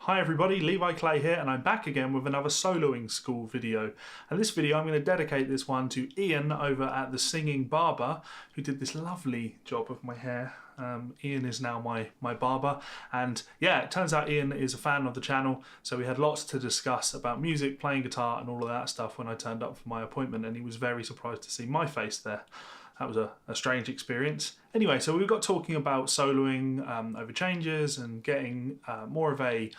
Hi everybody, Levi Clay here, and I'm back again with another soloing school video. And this video I'm going to dedicate this one to Ian over at The Singing Barber, who did this lovely job of my hair. Ian is now my barber, and yeah, it turns out Ian is a fan of the channel, so we had lots to discuss about music, playing guitar and all of that stuff when I turned up for my appointment, and he was very surprised to see my face there. That was a strange experience. Anyway, so we got talking about soloing over changes and getting more of an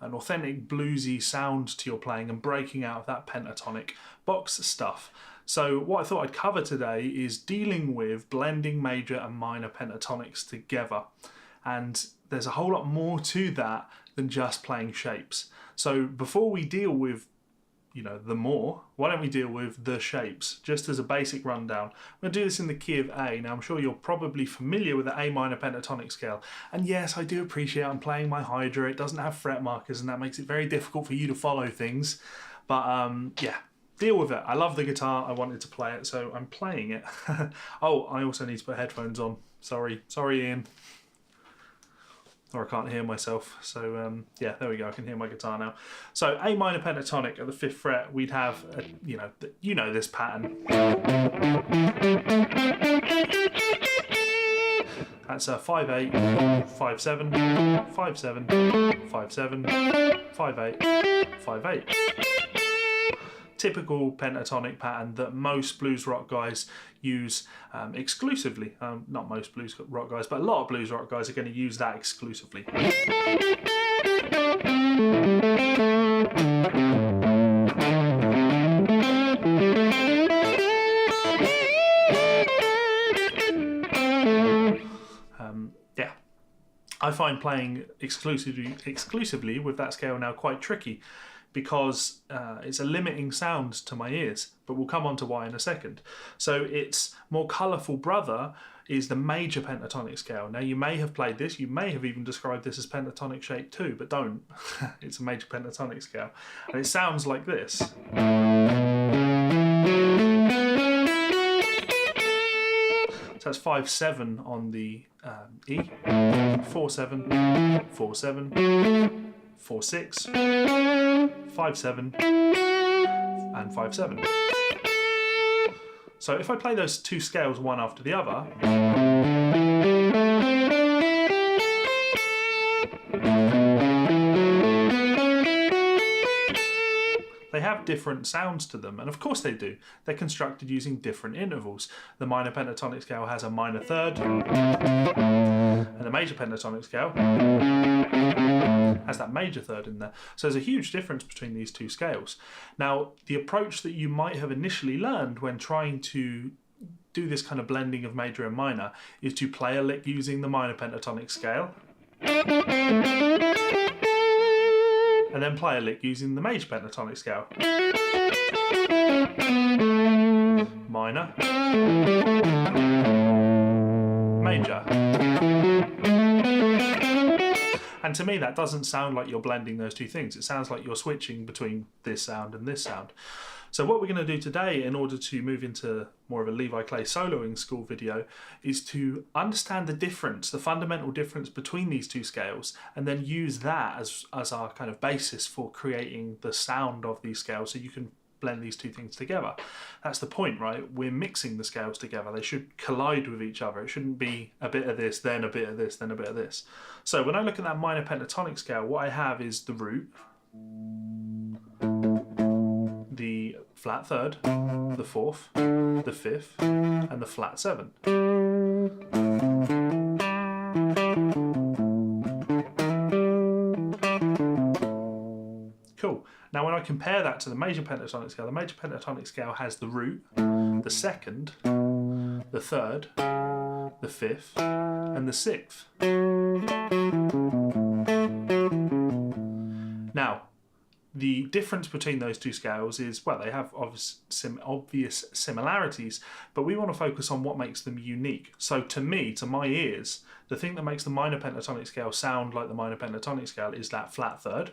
authentic bluesy sound to your playing and breaking out of that pentatonic box stuff. So what I thought I'd cover today is dealing with blending major and minor pentatonics together. And there's a whole lot more to that than just playing shapes. So before we deal with why don't we deal with the shapes, just as a basic rundown. I'm going to do this in the key of A. Now I'm sure you're probably familiar with the A minor pentatonic scale, and yes, I do appreciate I'm playing my Hydra. It doesn't have fret markers and that makes it very difficult for you to follow things, but yeah, deal with it. I love the guitar, I wanted to play it, so I'm playing it. Oh, I also need to put headphones on. Sorry Ian. Or I can't hear myself, so yeah, there we go, I can hear my guitar now. So A minor pentatonic at the 5th fret, we'd have, this pattern. That's a 5-8, 5-7, 5-7, 5-7, 5-8, 5-8. Typical pentatonic pattern that most blues rock guys use exclusively. Not most blues rock guys, but a lot of blues rock guys are going to use that exclusively. Yeah, I find playing exclusively with that scale now quite tricky, because it's a limiting sound to my ears, but we'll come on to why in a second. So its more colourful brother is the major pentatonic scale. Now you may have played this, you may have even described this as pentatonic shape too, but don't. It's a major pentatonic scale. And it sounds like this. So that's 5-7 on the E, 4-7, 4-7, 4-6, 5-7, and 5-7. So if I play those two scales one after the other, they have different sounds to them, and of course they do. They're constructed using different intervals. The minor pentatonic scale has a minor third, and the major pentatonic scale has that major third in there. So there's a huge difference between these two scales. Now, the approach that you might have initially learned when trying to do this kind of blending of major and minor is to play a lick using the minor pentatonic scale, and then play a lick using the major pentatonic scale. Minor, major. And to me that doesn't sound like you're blending those two things. It sounds like you're switching between this sound and this sound. So what we're going to do today, in order to move into more of a Levi Clay soloing school video, is to understand the difference, the fundamental difference between these two scales, and then use that as our kind of basis for creating the sound of these scales, so you can blend these two things together. That's the point, right? We're mixing the scales together. They should collide with each other. It shouldn't be a bit of this, then a bit of this, then a bit of this. So when I look at that minor pentatonic scale, what I have is the root, the flat third, the fourth, the fifth, and the flat 7. Cool. Now when I compare that to the major pentatonic scale, the major pentatonic scale has the root, the second, the third, the fifth, and the 6th. Now, the difference between those two scales is, well, they have obvious similarities, but we want to focus on what makes them unique. So to me, to my ears, the thing that makes the minor pentatonic scale sound like the minor pentatonic scale is that flat third,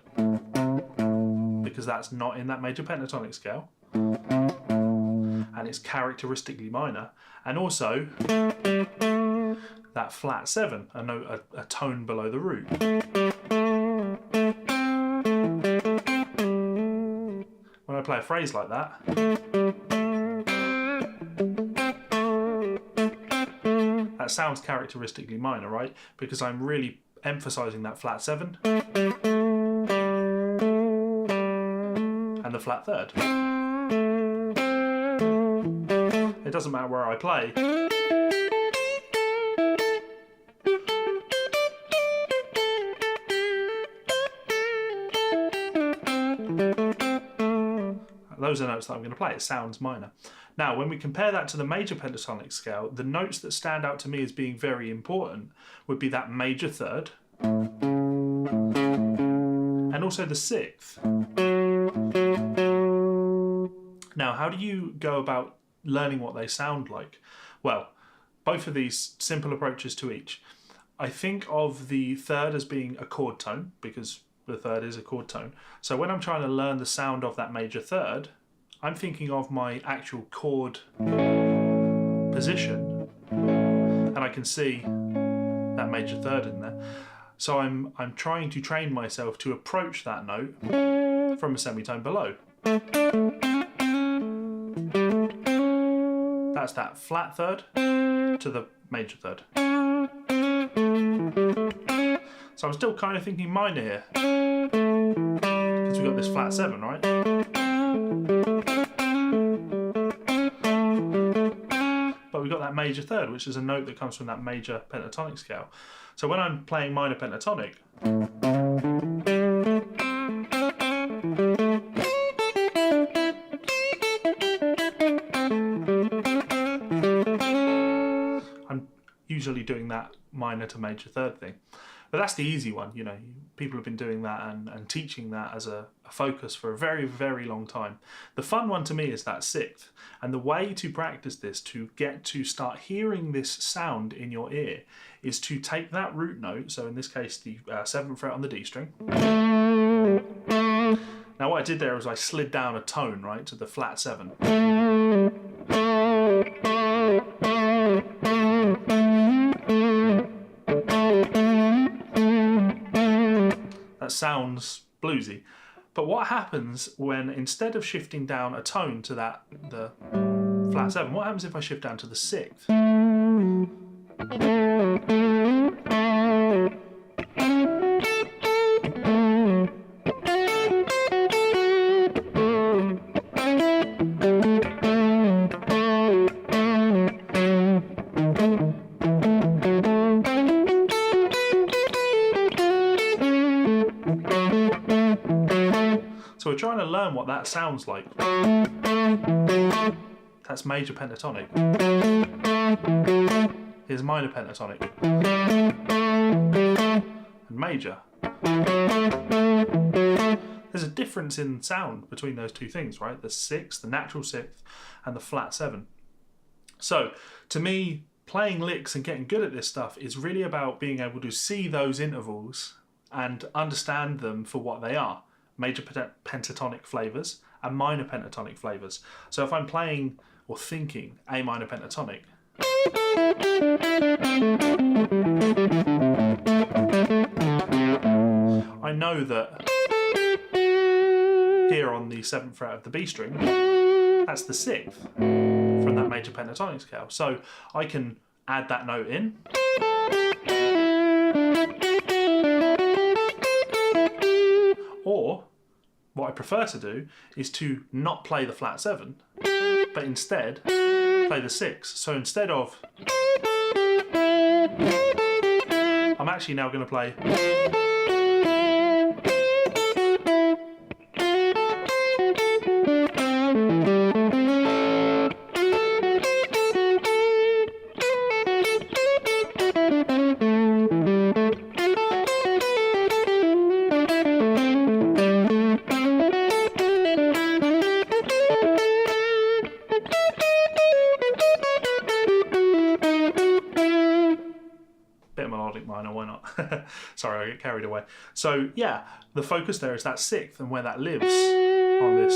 because that's not in that major pentatonic scale, and it's characteristically minor, and also that flat 7, a tone below the root. I play a phrase like that, that sounds characteristically minor, right? Because I'm really emphasizing that flat 7 and the flat 3rd. It doesn't matter where I play. Those are notes that I'm going to play. It sounds minor. Now, when we compare that to the major pentatonic scale, the notes that stand out to me as being very important would be that major 3rd and also the 6th. Now, how do you go about learning what they sound like? Well, both of these simple approaches to each. I think of the 3rd as being a chord tone, because the 3rd is a chord tone. So when I'm trying to learn the sound of that major 3rd, I'm thinking of my actual chord position, and I can see that major 3rd in there. So I'm trying to train myself to approach that note from a semitone below. That's that flat 3rd to the major 3rd. So I'm still kind of thinking minor here, because we've got this flat 7, right? But we've got that major 3rd, which is a note that comes from that major pentatonic scale. So when I'm playing minor pentatonic, I'm usually doing that minor to major 3rd thing. But that's the easy one, you know. People have been doing that and teaching that as a focus for a very, very long time. The fun one to me is that 6th. And the way to practice this, to get to start hearing this sound in your ear, is to take that root note, so in this case the 7th fret on the D string. Now what I did there was I slid down a tone, right, to the flat 7. That sounds bluesy. But what happens when, instead of shifting down a tone to the flat 7, what happens if I shift down to the 6th? So we're trying to learn what that sounds like. That's major pentatonic. Here's minor pentatonic. And major. There's a difference in sound between those two things, right? The 6th, the natural 6th, and the flat 7. So, to me, playing licks and getting good at this stuff is really about being able to see those intervals and understand them for what they are. Major pentatonic flavours and minor pentatonic flavours. So if I'm playing or thinking A minor pentatonic, I know that here on the 7th fret of the B string, that's the 6th from that major pentatonic scale. So I can add that note in. Or what I prefer to do is to not play the flat 7, but instead play the 6. So instead of, I'm actually now going to play minor, why not? Sorry, I get carried away. So yeah, the focus there is that 6th and where that lives on this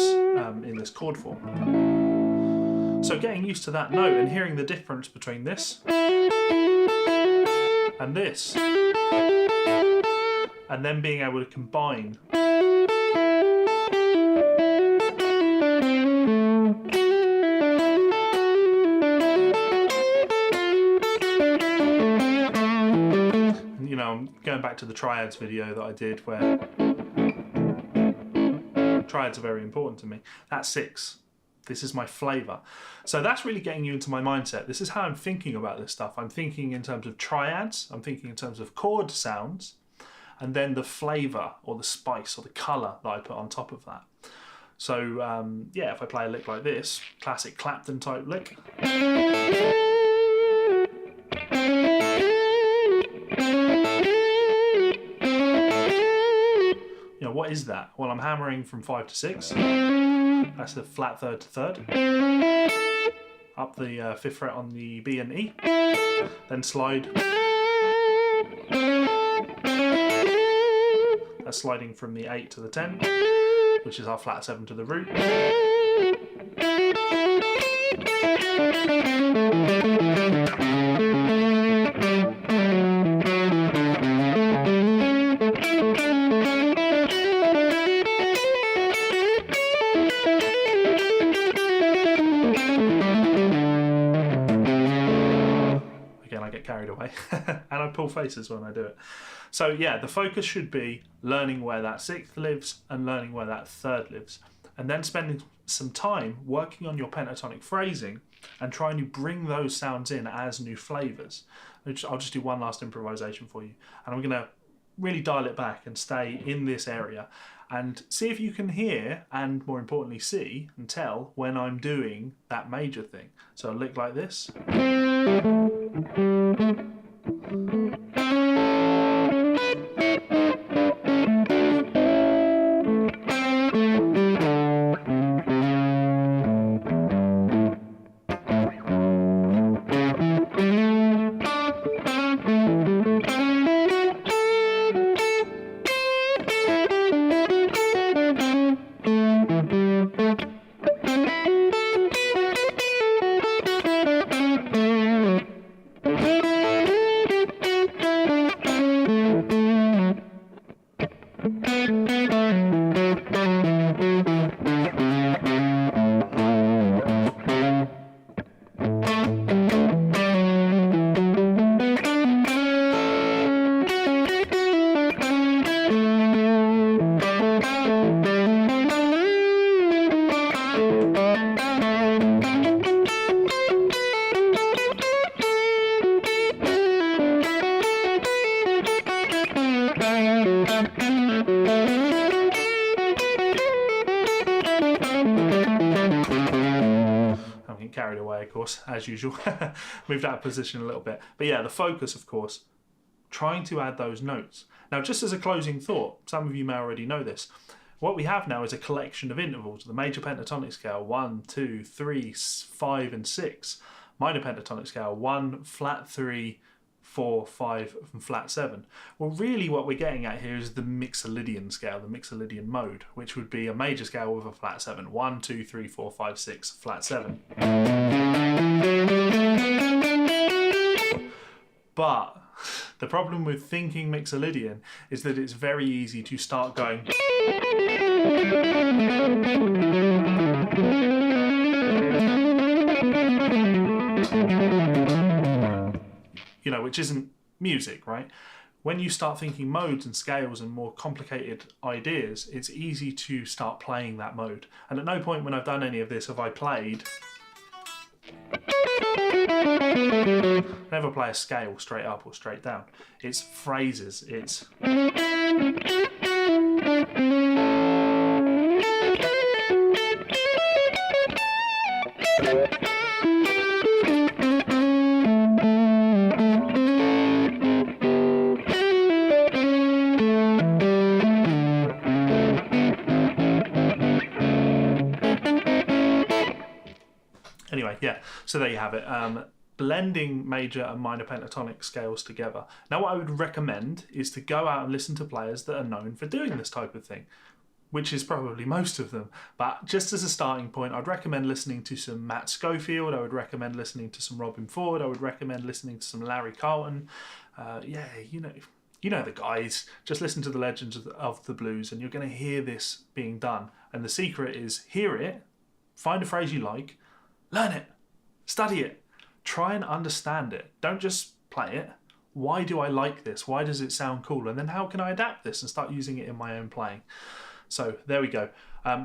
in this chord form. So getting used to that note and hearing the difference between this and this, and then being able to combine going back to the triads video that I did, where triads are very important to me. That's 6. This is my flavour. So that's really getting you into my mindset. This is how I'm thinking about this stuff. I'm thinking in terms of triads, I'm thinking in terms of chord sounds, and then the flavour or the spice or the colour that I put on top of that. So yeah, if I play a lick like this, classic Clapton type lick. You know, what is that? Well, I'm hammering from 5 to 6. That's the flat third to third. Up the 5th fret on the B and E. Then slide. That's sliding from the 8 to the 10, which is our flat 7 to the root. Carried away and I pull faces when I do it. So yeah, the focus should be learning where that 6th lives and learning where that 3rd lives, and then spending some time working on your pentatonic phrasing and trying to bring those sounds in as new flavours. I'll just do one last improvisation for you, and I'm going to really dial it back and stay in this area and see if you can hear, and more importantly see and tell, when I'm doing that major thing. So a lick like this. Carried away, of course, as usual. Moved out of position a little bit. But yeah, the focus, of course, trying to add those notes. Now, just as a closing thought, some of you may already know this, what we have now is a collection of intervals. The major pentatonic scale, 1, 2, 3, 5 and 6. Minor pentatonic scale, 1, flat 3, 4, 5 and flat 7. Well, really what we're getting at here is the Mixolydian scale, the Mixolydian mode, which would be a major scale with a flat 7. 1, 2, 3, 4, 5, 6, flat 7. But the problem with thinking Mixolydian is that it's very easy to start going you know, which isn't music, right? When you start thinking modes and scales and more complicated ideas, it's easy to start playing that mode. And at no point when I've done any of this have I played... Never play a scale straight up or straight down. It's phrases, it's... Anyway, yeah, so there you have it. Blending major and minor pentatonic scales together. Now what I would recommend is to go out and listen to players that are known for doing this type of thing, which is probably most of them. But just as a starting point, I'd recommend listening to some Matt Scofield, I would recommend listening to some Robin Ford, I would recommend listening to some Larry Carlton. Yeah, you know the guys. Just listen to the legends of the blues and you're going to hear this being done. And the secret is hear it, find a phrase you like, learn it, study it, try and understand it. Don't just play it, why do I like this? Why does it sound cool? And then how can I adapt this and start using it in my own playing? So there we go.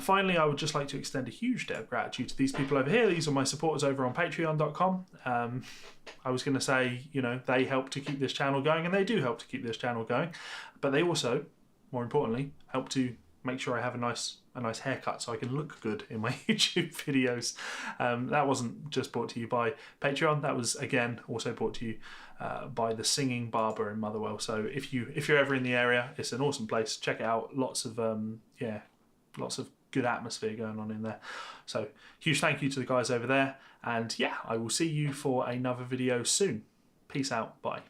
Finally, I would just like to extend a huge debt of gratitude to these people over here. These are my supporters over on patreon.com. I was going to say, you know, they help to keep this channel going, and they do help to keep this channel going, but they also, more importantly, help to make sure I have a nice haircut so I can look good in my YouTube videos. That wasn't just brought to you by Patreon. That was, again, also brought to you by the Singing Barber in Motherwell. So if you're ever in the area, it's an awesome place. Check it out. Lots of lots of good atmosphere going on in there. So huge thank you to the guys over there. And yeah, I will see you for another video soon. Peace out. Bye.